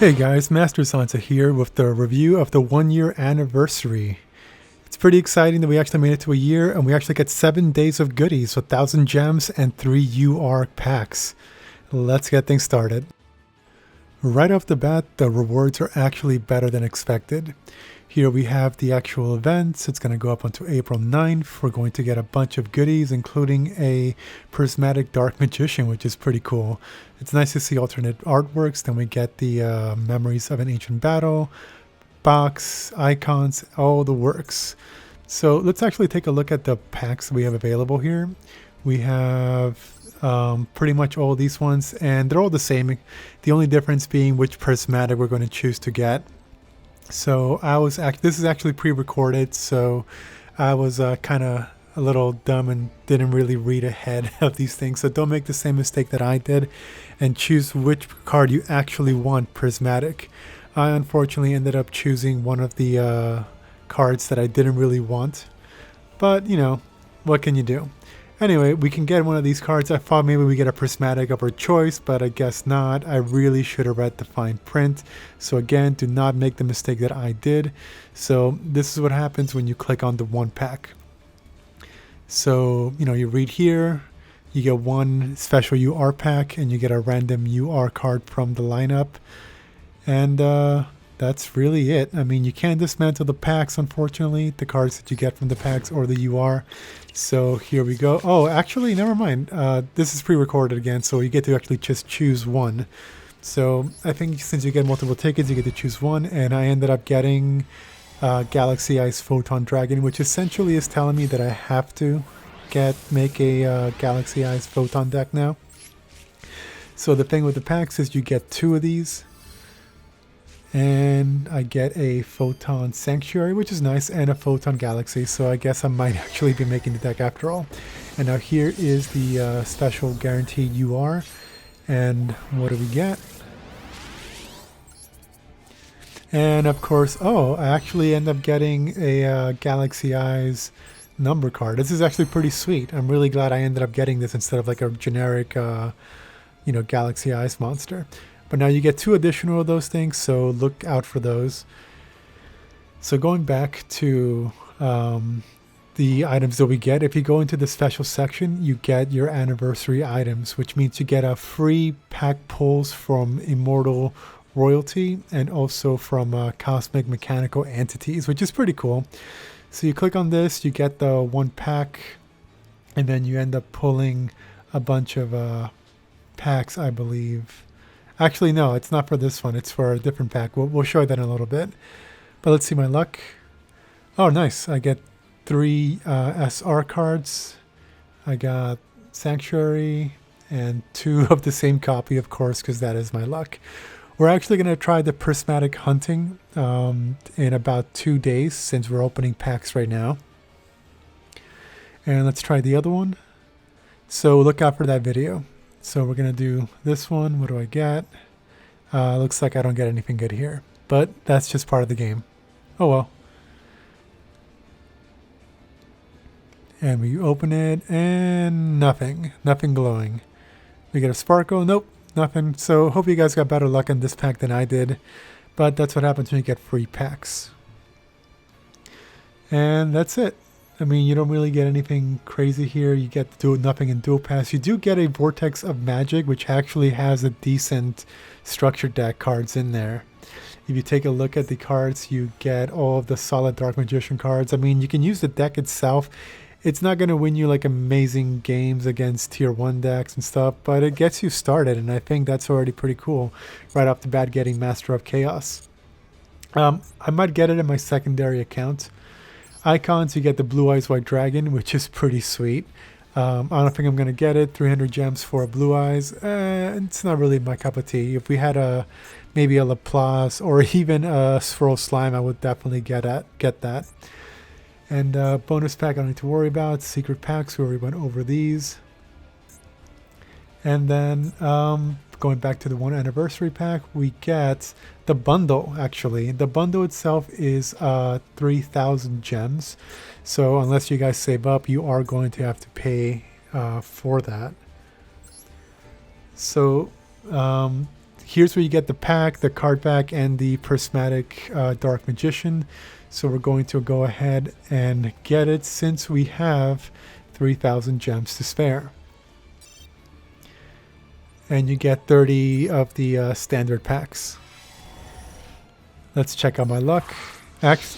Hey guys, Master Sansa here with the review of the 1 year anniversary. It's pretty exciting that we actually made it to a year and we actually get 7 days of goodies with 1,000 gems and 3 UR packs. Let's get things started. Right off the bat, the rewards are actually better than expected. Here we have the actual events. It's going to go up until April 9th. We're going to get a bunch of goodies, including a prismatic dark magician, which is pretty cool. It's nice to see alternate artworks. Then we get the memories of an ancient battle, box, icons, all the works. So let's actually take a look at the packs we have available here. We have pretty much all these ones, and they're all the same. The only difference being which prismatic we're going to choose to get. So this is actually pre-recorded, so I was kind of a little dumb and didn't really read ahead of these things. So don't make the same mistake that I did and choose which card you actually want prismatic. I unfortunately ended up choosing one of the cards that I didn't really want, but you know, what can you do? Anyway, we can get one of these cards. I thought maybe we get a prismatic of our choice, but I guess not. I really should have read the fine print. So again, do not make the mistake that I did. So this is what happens when you click on the one pack. So, you know, you read here, you get one special UR pack and you get a random UR card from the lineup. And that's really it. I mean, you can't dismantle the packs, unfortunately, the cards that you get from the packs or the UR. So here we go. Oh, actually, never mind. This is pre-recorded again, so you get to actually just choose one. So I think since you get multiple tickets, you get to choose one. And I ended up getting Galaxy Eyes Photon Dragon, which essentially is telling me that I have to make a Galaxy Eyes Photon deck now. So the thing with the packs is you get 2 of these. And I get a Photon Sanctuary, which is nice, and a Photon Galaxy, so I guess I might actually be making the deck after all. And now here is the special guaranteed UR, and what do we get? And of course, oh, I actually end up getting a Galaxy Eyes number card. This is actually pretty sweet. I'm really glad I ended up getting this instead of like a generic, you know, Galaxy Eyes monster. But now you get 2 additional of those things, so look out for those. So going back to the items that we get, if you go into the special section, you get your anniversary items, which means you get a free pack pulls from Immortal Royalty and also from Cosmic Mechanical Entities, which is pretty cool. So you click on this, you get the 1 pack, and then you end up pulling a bunch of packs, I believe. Actually, no, it's not for this one. It's for a different pack. We'll show you that in a little bit. But let's see my luck. Oh, nice. I get 3 SR cards. I got Sanctuary and 2 of the same copy, of course, because that is my luck. We're actually going to try the Prismatic Hunting in about 2 days since we're opening packs right now. And let's try the other one. So look out for that video. So we're going to do this one. What do I get? Looks like I don't get anything good here. But that's just part of the game. Oh well. And we open it and nothing. Nothing glowing. We get a sparkle. Nope. Nothing. So hope you guys got better luck in this pack than I did. But that's what happens when you get free packs. And that's it. I mean, you don't really get anything crazy here. You get to do nothing in Duel Pass. You do get a Vortex of Magic, which actually has a decent structured deck cards in there. If you take a look at the cards, you get all of the solid Dark Magician cards. I mean, you can use the deck itself. It's not going to win you like amazing games against tier 1 decks and stuff, but it gets you started, and I think that's already pretty cool. Right off the bat, getting Master of Chaos. I might get it in my secondary account. Icons, you get the Blue Eyes White Dragon, which is pretty sweet. I don't think I'm going to get it. 300 gems for a Blue Eyes. It's not really my cup of tea. If we had maybe a Laplace or even a Swirl Slime, I would definitely get that. And bonus pack I don't need to worry about. Secret packs, we already went over these. And then going back to the 1 anniversary pack, we get the bundle. Actually, the bundle itself is 3,000 gems, so unless you guys save up, you are going to have to pay for that. So here's where you get the pack, the card back, and the prismatic Dark Magician. So we're going to go ahead and get it since we have 3,000 gems to spare. And you get 30 of the standard packs. Let's check out my luck.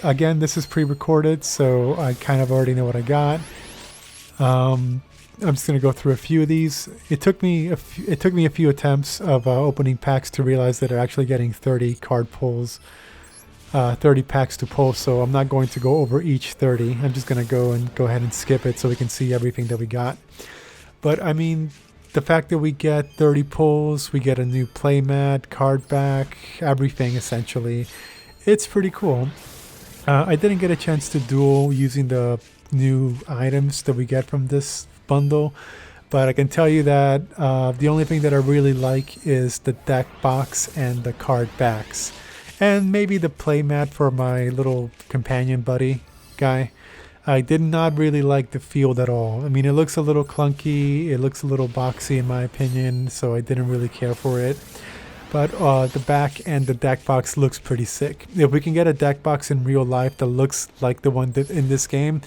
Again, this is pre-recorded, so I kind of already know what I got. I'm just going to go through a few of these. It took me a few attempts of opening packs to realize that I'm actually getting 30 card pulls, 30 packs to pull, so I'm not going to go over each 30. I'm just going to go ahead and skip it so we can see everything that we got. But I mean, the fact that we get 30 pulls, we get a new playmat, card back, everything essentially, it's pretty cool. I didn't get a chance to duel using the new items that we get from this bundle, but I can tell you that the only thing that I really like is the deck box and the card backs, and maybe the playmat for my little companion buddy guy. I did not really like the field at all. I mean, it looks a little clunky, it looks a little boxy in my opinion, so I didn't really care for it. But the back and the deck box looks pretty sick. If we can get a deck box in real life that looks like the one that in this game,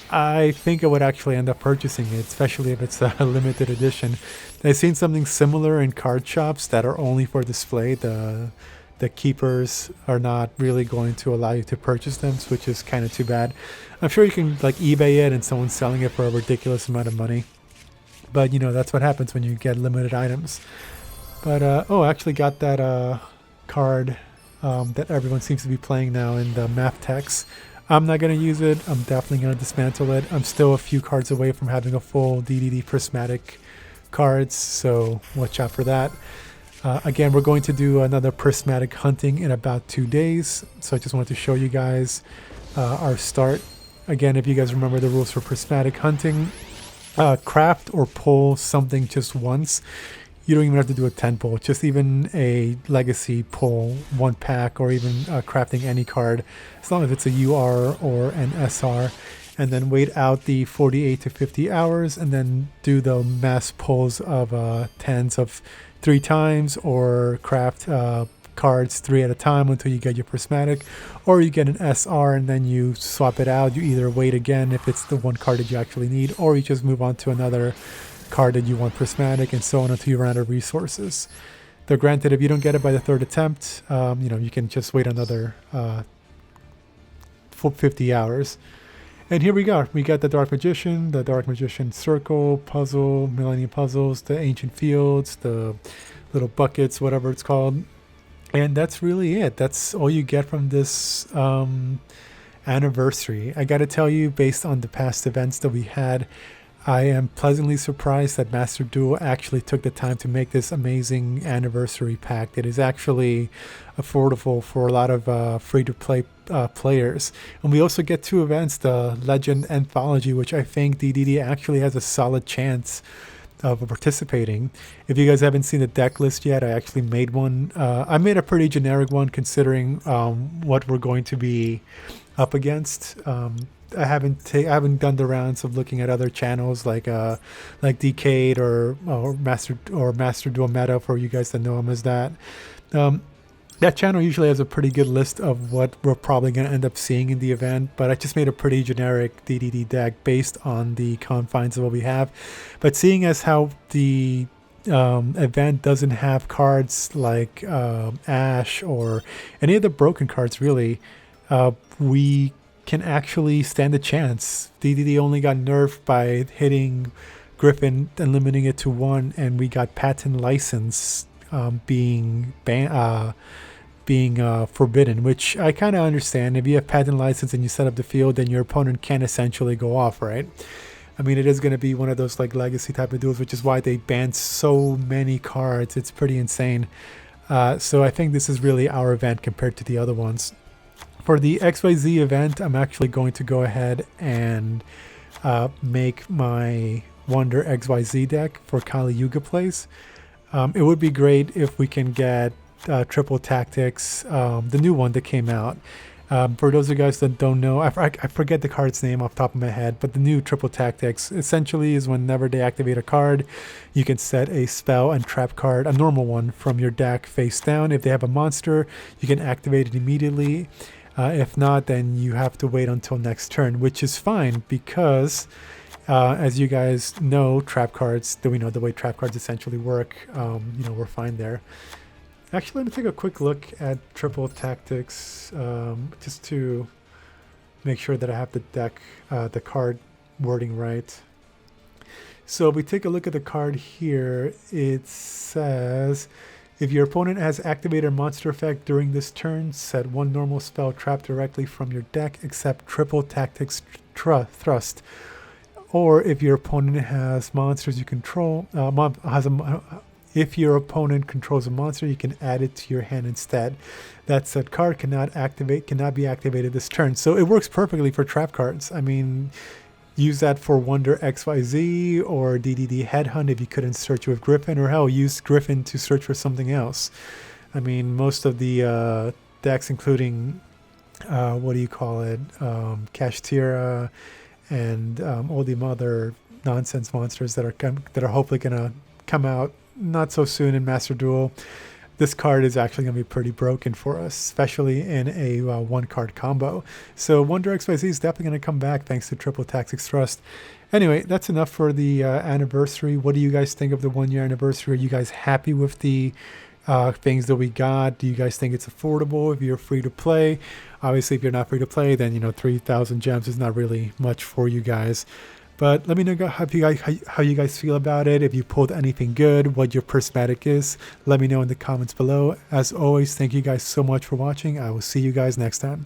I think I would actually end up purchasing it, especially if it's a limited edition. I've seen something similar in card shops that are only for display. The keepers are not really going to allow you to purchase them, which is kind of too bad. I'm sure you can like eBay it and someone's selling it for a ridiculous amount of money. But you know, that's what happens when you get limited items. But oh, I actually got that card that everyone seems to be playing now in the map text. I'm not going to use it. I'm definitely going to dismantle it. I'm still a few cards away from having a full DDD prismatic cards, so watch out for that. Again, we're going to do another prismatic hunting in about 2 days, so I just wanted to show you guys our start. Again, if you guys remember the rules for prismatic hunting, craft or pull something just once. You don't even have to do a 10 pull, just even a legacy pull, 1 pack, or even crafting any card, as long as it's a UR or an SR, and then wait out the 48 to 50 hours and then do the mass pulls of 10s of 3 times, or craft cards 3 at a time until you get your prismatic, or you get an SR and then you swap it out. You either wait again if it's the 1 card that you actually need, or you just move on to another card that you want prismatic, and so on until you run out of resources. Though granted, if you don't get it by the 3rd attempt, you know, you can just wait another full 50 hours. And here we go. We got the Dark Magician Circle, Puzzle, Millennium Puzzles, the Ancient Fields, the little buckets, whatever it's called. And that's really it. That's all you get from this anniversary. I gotta tell you, based on the past events that we had, I am pleasantly surprised that Master Duel actually took the time to make this amazing anniversary pack that is actually affordable for a lot of free-to-play players. And we also get 2 events, the Legend Anthology, which I think DDD actually has a solid chance of participating. If you guys haven't seen the deck list yet, I actually made one. I made a pretty generic one considering what we're going to be up against. I haven't done the rounds of looking at other channels like Decade or Master Duel Meta, for you guys that know him as that. That channel usually has a pretty good list of what we're probably going to end up seeing in the event, but I just made a pretty generic DDD deck based on the confines of what we have. But seeing as how the event doesn't have cards like Ash or any of the broken cards really, we can actually stand a chance. DDD only got nerfed by hitting Griffin and limiting it to 1, and we got patent license being forbidden, which I kind of understand. If you have patent license and you set up the field, then your opponent can essentially go off, right? I mean, it is going to be one of those like legacy type of duels, which is why they banned so many cards. It's pretty insane. So I think this is really our event compared to the other ones. For the XYZ event, I'm actually going to go ahead and make my Wonder XYZ deck for Kali Yuga plays. It would be great if we can get Triple Tactics, the new one that came out. For those of you guys that don't know, I forget the card's name off the top of my head, but the new triple tactics essentially is whenever they activate a card, you can set a spell and trap card, a normal one, from your deck face down. If they have a monster, you can activate it immediately. If not, then you have to wait until next turn, which is fine because as you guys know, trap cards, we know the way trap cards essentially work. We're fine there. Actually, let me take a quick look at triple tactics just to make sure that I have the card wording right. So if we take a look at the card here, it says, if your opponent has activated a monster effect during this turn, set one normal spell trap directly from your deck except triple tactics thrust. Or if your opponent has monsters you control, if your opponent controls a monster, you can add it to your hand instead. That said card cannot be activated this turn. So it works perfectly for trap cards. I mean, use that for Wonder XYZ or DDD Headhunt if you couldn't search with Griffin, or hell, use Griffin to search for something else. I mean, most of the decks, including Kashtira and all the other nonsense monsters that are hopefully gonna come out not so soon in Master Duel, this card is actually going to be pretty broken for us, especially in a one card combo. So Wonder XYZ is definitely going to come back thanks to triple tactics thrust. Anyway, that's enough for the anniversary. What do you guys think of the 1 year anniversary? Are you guys happy with the things that we got? Do you guys think it's affordable if you're free to play? Obviously, if you're not free to play, then 3,000 gems is not really much for you guys. But let me know how you guys feel about it. If you pulled anything good, what your prismatic is, let me know in the comments below. As always, thank you guys so much for watching. I will see you guys next time.